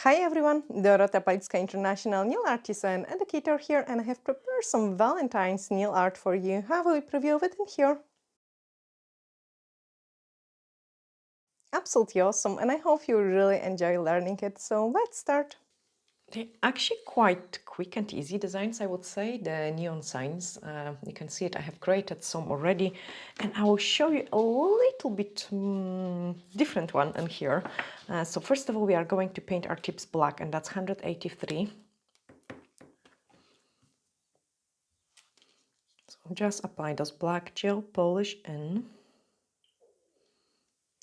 Hi everyone, Dorota International nail artist and educator here, and I have prepared some Valentine's nail art for you. Have a preview of it in here. Absolutely awesome, and I hope you really enjoy learning it. So let's start. They're actually quite quick and easy designs, I would say, the neon signs. You can see it, I have created some already, and I will show you a little bit different one in here. So first of all, we are going to paint our tips black, and that's 183. So just apply those black gel polish in.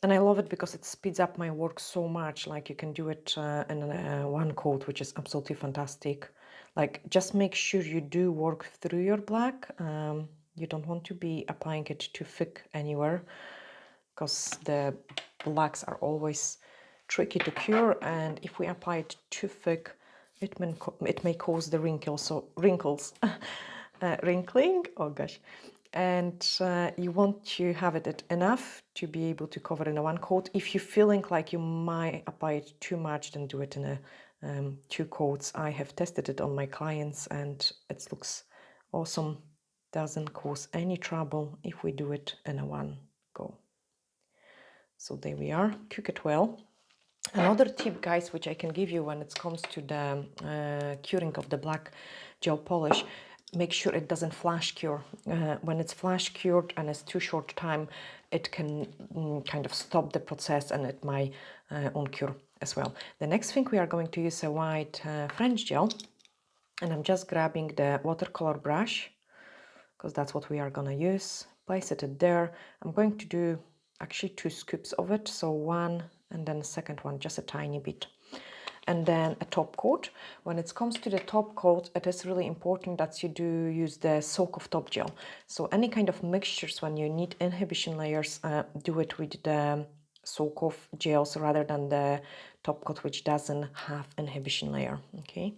And I love it because it speeds up my work so much. Like you can do it in one coat, which is absolutely fantastic. Like just make sure you do work through your black. You don't want to be applying it too thick anywhere because the blacks are always tricky to cure. And if we apply it too thick, it may cause the wrinkles, wrinkling. Oh gosh. And you want to have it enough to be able to cover in a one coat. If you're feeling like you might apply it too much, then do it in a two coats. I have tested it on my clients and it looks awesome. Doesn't cause any trouble if we do it in a one go. So there we are, cook it well. Another tip, guys, which I can give you when it comes to the curing of the black gel polish, make sure it doesn't flash cure. When it's flash cured and it's too short time, it can kind of stop the process and it might uncure as well. The next thing, we are going to use a white French gel, and I'm just grabbing the watercolor brush because that's what we are going to use. Place it there. I'm going to do actually 2 scoops of it, so one and then the second one, just a tiny bit. And then a top coat. When it comes to the top coat, it is really important that you do use the soak of top gel. So any kind of mixtures, when you need inhibition layers, do it with the soak off gels rather than the top coat, which doesn't have inhibition layer. Okay,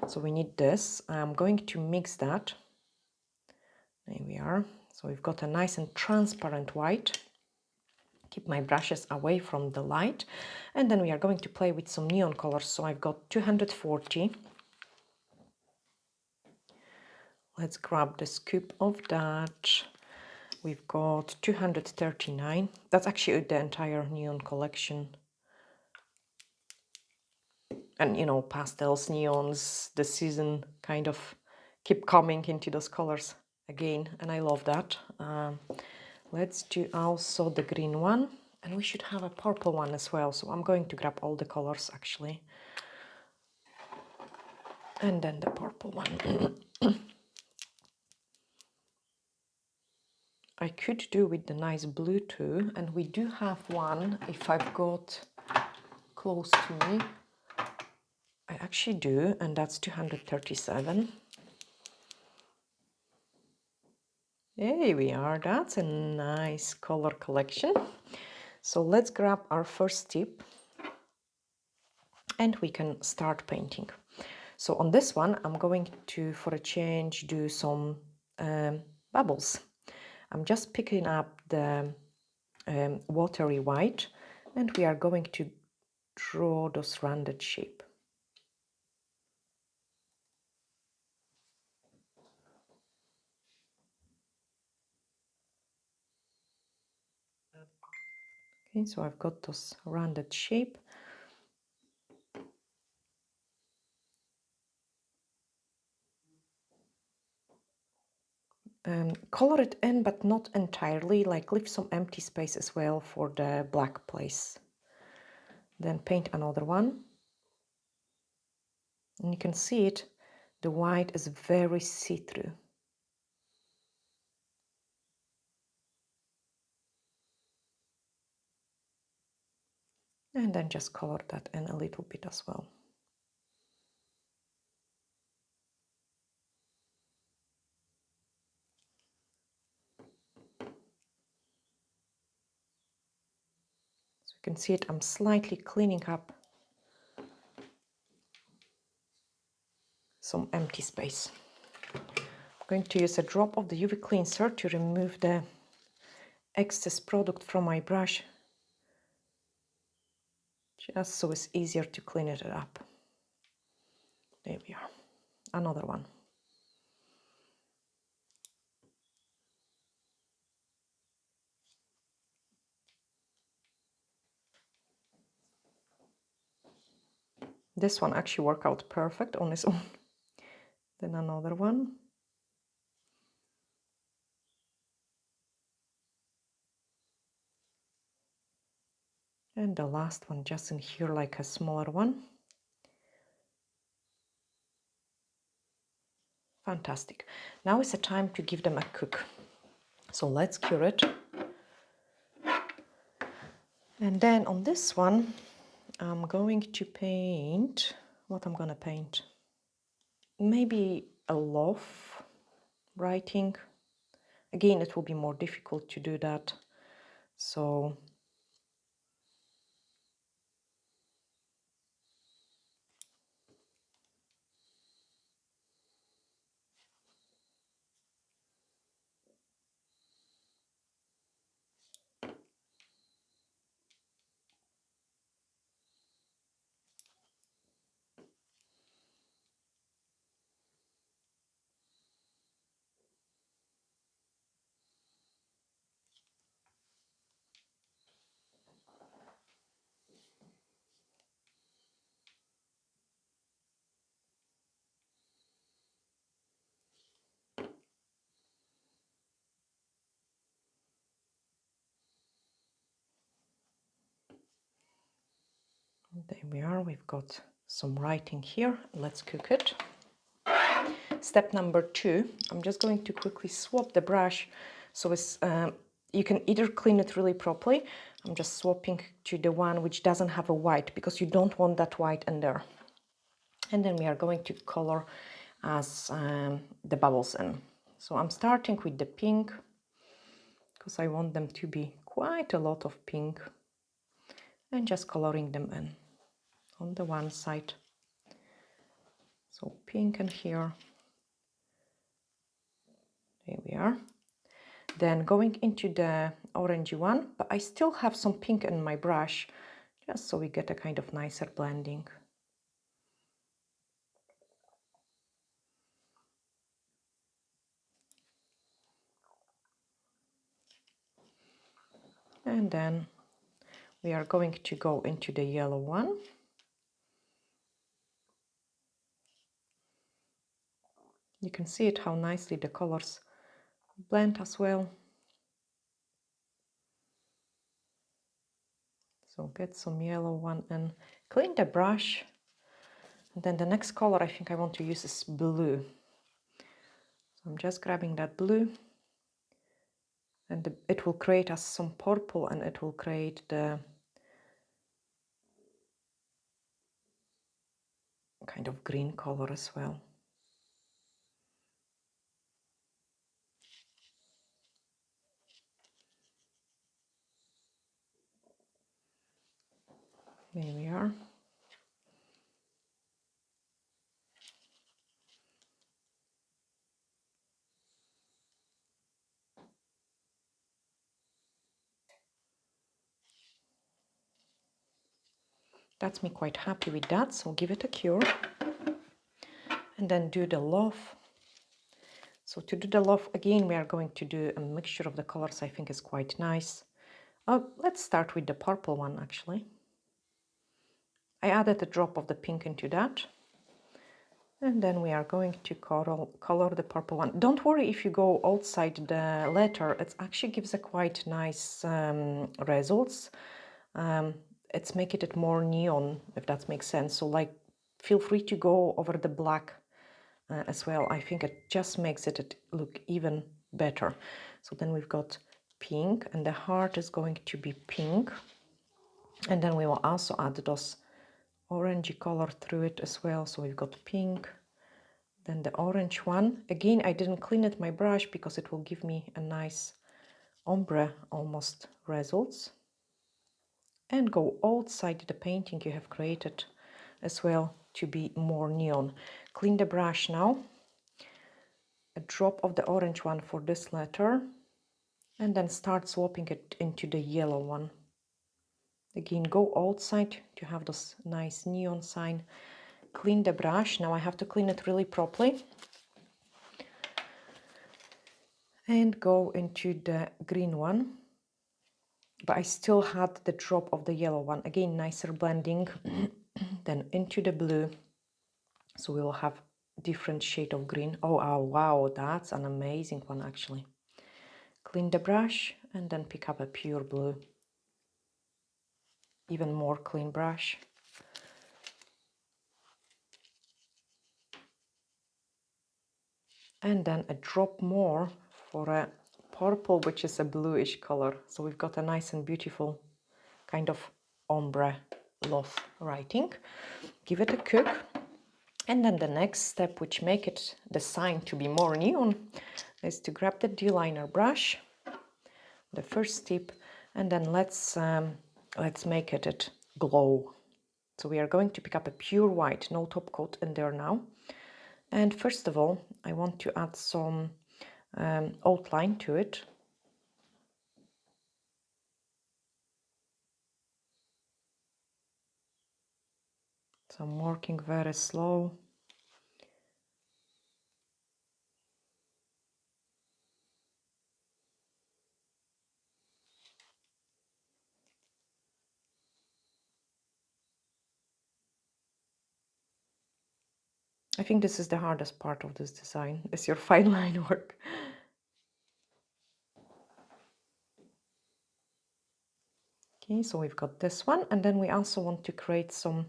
so we need this. I'm going to mix that. There we are. So we've got a nice and transparent white. Keep my brushes away from the light, and then we are going to play with some neon colors. So I've got 240. Let's grab the scoop of that. We've got 239. That's actually the entire neon collection. And you know, pastels, neons, the season kind of keep coming into those colors again, and I love that. Let's do also the green one. And we should have a purple one as well. So I'm going to grab all the colors actually. And then the purple one. I could do with the nice blue too. And we do have one, if I've got close to me. I actually do, and that's 237. There we are. That's a nice color collection. So let's grab our first tip and we can start painting. So on this one, I'm going to, for a change, do some bubbles. I'm just picking up the watery white, and we are going to draw those rounded shape. Okay, so I've got those rounded shape. Color it in, but not entirely, like leave some empty space as well for the black place. Then paint another one. And you can see it, the white is very see-through. And then just color that in a little bit as well. So you can see it, I'm slightly cleaning up some empty space. I'm going to use a drop of the UV cleanser to remove the excess product from my brush, just so it's easier to clean it up. There we are. Another one. This one actually worked out perfect on its own. Then another one. And the last one just in here, like a smaller one. Fantastic. Now is the time to give them a cook. So let's cure it. And then on this one, I'm going to paint, what I'm gonna paint? Maybe a love writing. Again, it will be more difficult to do that. So there we are, we've got some writing here. Let's cook it. Step number 2, I'm just going to quickly swap the brush so it's, you can either clean it really properly. I'm just swapping to the one which doesn't have a white because you don't want that white in there. And then we are going to color as the bubbles in. So I'm starting with the pink because I want them to be quite a lot of pink, and just coloring them in on the one side. So pink in here. There we are. Then going into the orangey one, but I still have some pink in my brush, just so we get a kind of nicer blending. And then we are going to go into the yellow one. You can see it, how nicely the colors blend as well. So get some yellow one and clean the brush. And then the next color I think I want to use is blue. So I'm just grabbing that blue, and it will create us some purple, and it will create the kind of green color as well. There we are. That's me quite happy with that, so give it a cure. And then do the love. So to do the love, again, we are going to do a mixture of the colors. I think is quite nice. Let's start with the purple one, actually. I added a drop of the pink into that. And then we are going to color the purple one. Don't worry if you go outside the letter, it actually gives a quite nice results. It's making it more neon, if that makes sense. So like, feel free to go over the black as well. I think it just makes it look even better. So then we've got pink, and the heart is going to be pink. And then we will also add those orangey color through it as well. So we've got pink, then the orange one. Again, I didn't clean it my brush because it will give me a nice ombre almost results. And go outside the painting you have created as well to be more neon. Clean the brush now. A drop of the orange one for this letter, and then start swapping it into the yellow one. Again, go outside to have this nice neon sign. Clean the brush. Now I have to clean it really properly. And go into the green one. But I still had the drop of the yellow one. Again, nicer blending. Then into the blue. So we will have different shade of green. Oh, wow, that's an amazing one actually. Clean the brush and then pick up a pure blue. Even more clean brush. And then a drop more for a purple, which is a bluish color. So we've got a nice and beautiful kind of ombre loaf writing. Give it a cook. And then the next step, which make it the sign to be more neon, is to grab the D-liner brush, the first tip, and then let's make it glow. So we are going to pick up a pure white, no top coat in there now. And first of all, I want to add some outline to it. So I'm working very slow. I think this is the hardest part of this design, is your fine line work. Okay, so we've got this one, and then we also want to create some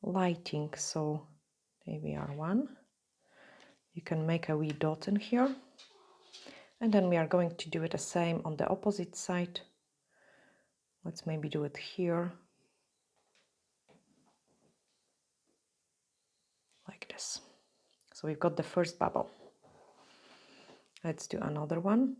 lighting. So there we are, one. You can make a wee dot in here. And then we are going to do it the same on the opposite side. Let's maybe do it here. Like this. So we've got the first bubble. Let's do another one.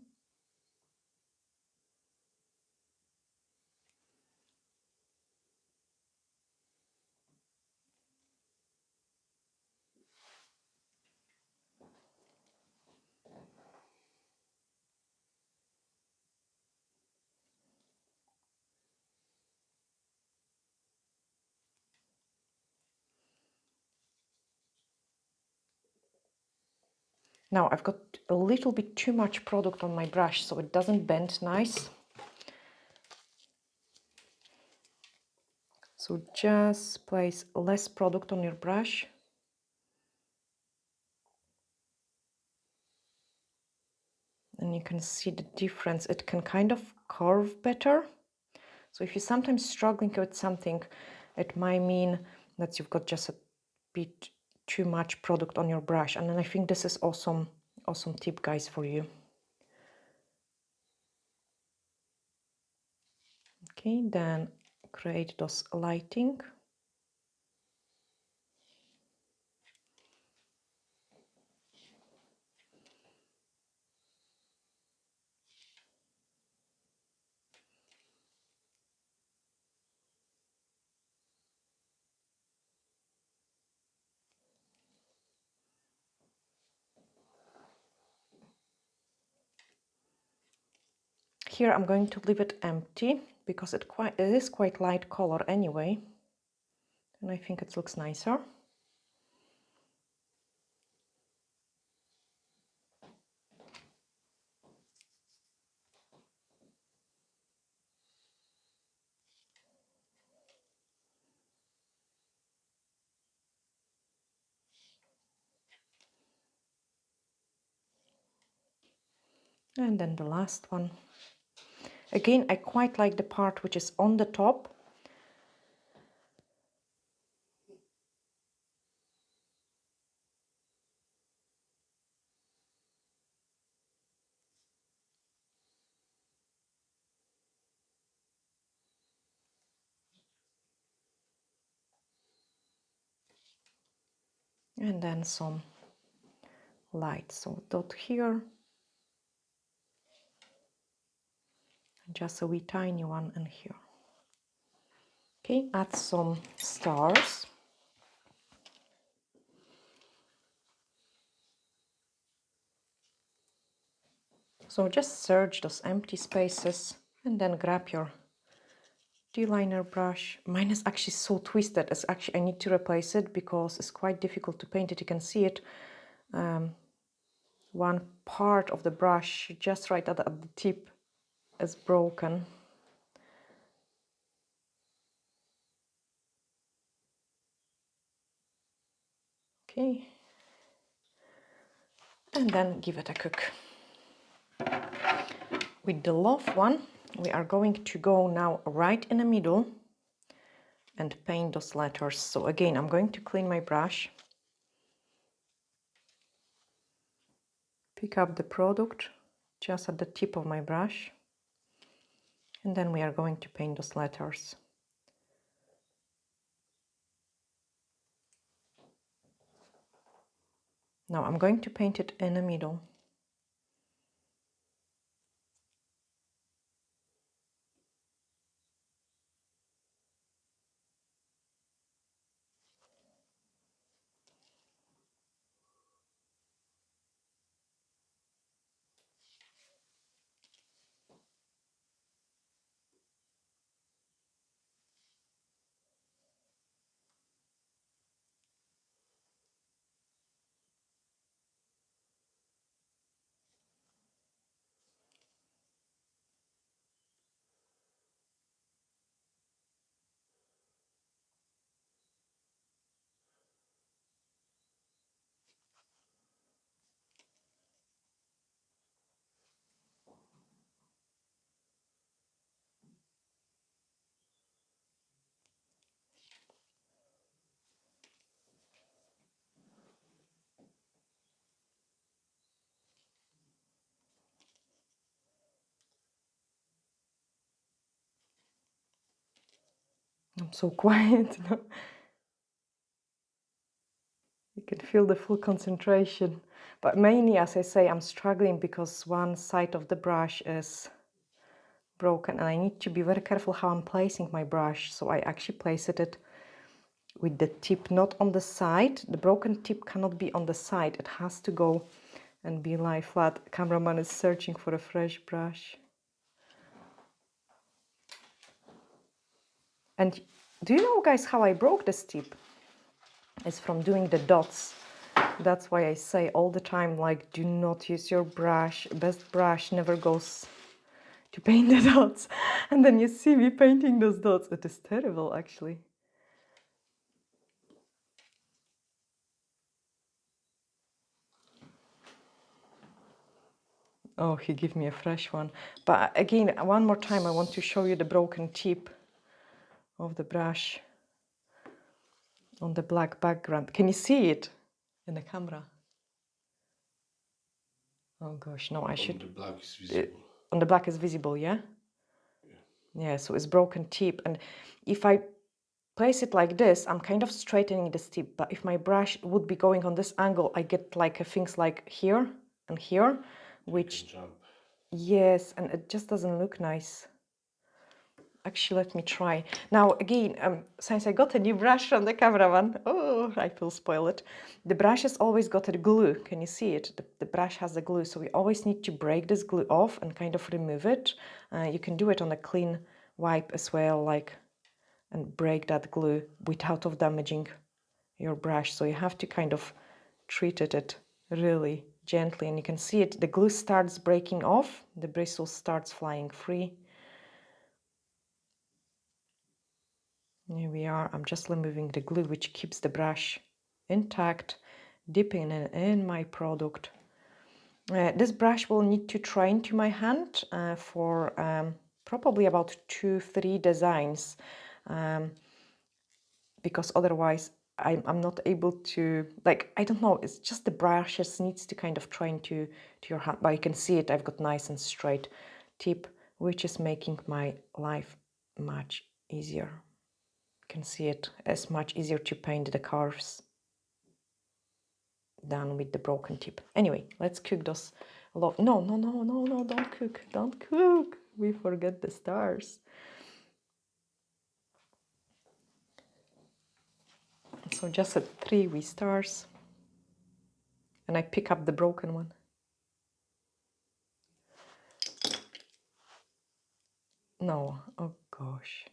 Now I've got a little bit too much product on my brush, so it doesn't bend nice. So just place less product on your brush. And you can see the difference. It can kind of curve better. So if you're sometimes struggling with something, it might mean that you've got just a bit too much product on your brush. And then I think this is awesome tip, guys, for you. Okay, then create those lighting. Here I'm going to leave it empty because it is quite light color anyway. And I think it looks nicer. And then the last one. Again, I quite like the part which is on the top. And then some light. So dot here. Just a wee tiny one in here. Okay, add some stars. So just search those empty spaces and then grab your D-liner brush. Mine is actually so twisted. It's actually, I need to replace it because it's quite difficult to paint it. You can see it. One part of the brush just right at the tip is broken. Okay. And then give it a cook. With the loaf one, we are going to go now right in the middle and paint those letters. So again, I'm going to clean my brush, pick up the product just at the tip of my brush, and then we are going to paint those letters. Now I'm going to paint it in the middle. I'm so quiet. You can feel the full concentration. But mainly, as I say, I'm struggling because one side of the brush is broken and I need to be very careful how I'm placing my brush. So I actually place it with the tip not on the side. The broken tip cannot be on the side. It has to go and be lie flat. Cameraman is searching for a fresh brush. And do you know, guys, how I broke this tip? It's from doing the dots. That's why I say all the time, like, do not use your brush. Best brush never goes to paint the dots. And then you see me painting those dots. It is terrible, actually. Oh, he gave me a fresh one. But again, one more time, I want to show you the broken tip of the brush on the black background. Can you see it in the camera? Oh gosh, no, I should. On the black is visible. On the black is visible, yeah? Yeah, so it's broken tip. And if I place it like this, I'm kind of straightening the tip. But if my brush would be going on this angle, I get like things like here and here, which, yes, and it just doesn't look nice. Actually, let me try. Now, again, since I got a new brush from the cameraman, oh, I feel spoiled. The brush has always got a glue. Can you see it? The brush has the glue, so we always need to break this glue off and kind of remove it. You can do it on a clean wipe as well, like, and break that glue without of damaging your brush. So you have to kind of treat it really gently, and you can see it. The glue starts breaking off, the bristle starts flying free. Here we are. I'm just removing the glue, which keeps the brush intact, dipping it in my product. This brush will need to try into my hand for probably about 2-3 designs, because otherwise I'm not able to, like, I don't know, it's just the brushes needs to kind of try into your hand. But you can see it, I've got nice and straight tip, which is making my life much easier. Can see it as much easier to paint the curves than with the broken tip. Anyway, let's cook those. No, don't cook. We forget the stars. So just at 3 wee stars, and I pick up the broken one. No, oh gosh.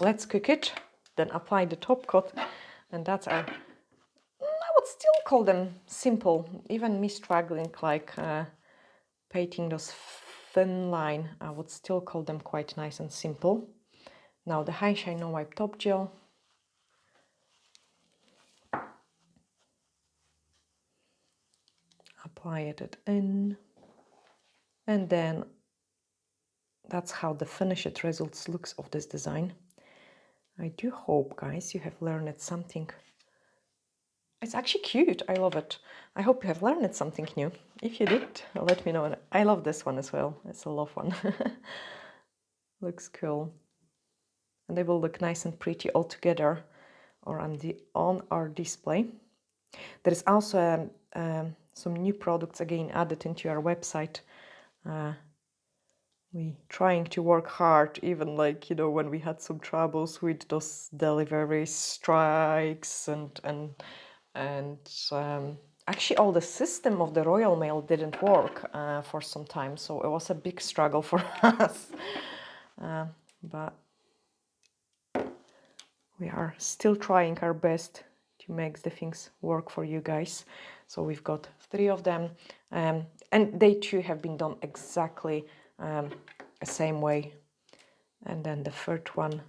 let's cook it, then apply the top coat, and that's our, I would still call them simple, even me struggling like painting those thin line, I would still call them quite nice and simple. Now the High Shine No Wipe Top Gel. Apply it in, and then that's how the finished results looks of this design. I do hope, guys, you have learned something. It's actually cute. I love it. I hope you have learned something new. If you did, let me know. I love this one as well. It's a love one. Looks cool. And they will look nice and pretty all together or on our display. There is also some new products again added into our website. We trying to work hard, even like, you know, when we had some troubles with those delivery strikes and actually all the system of the Royal Mail didn't work for some time, so it was a big struggle for us. But we are still trying our best to make the things work for you guys. So we've got 3 of them, and they too have been done exactly the same way. And then the third one,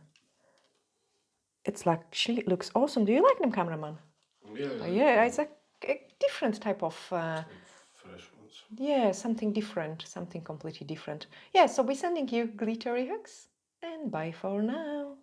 it's like, actually it looks awesome. Do you like them, cameraman? Yeah, yeah, it's a different type of fresh ones. yeah, something different, something completely different. Yeah, so we're sending you glittery hugs, and bye for now.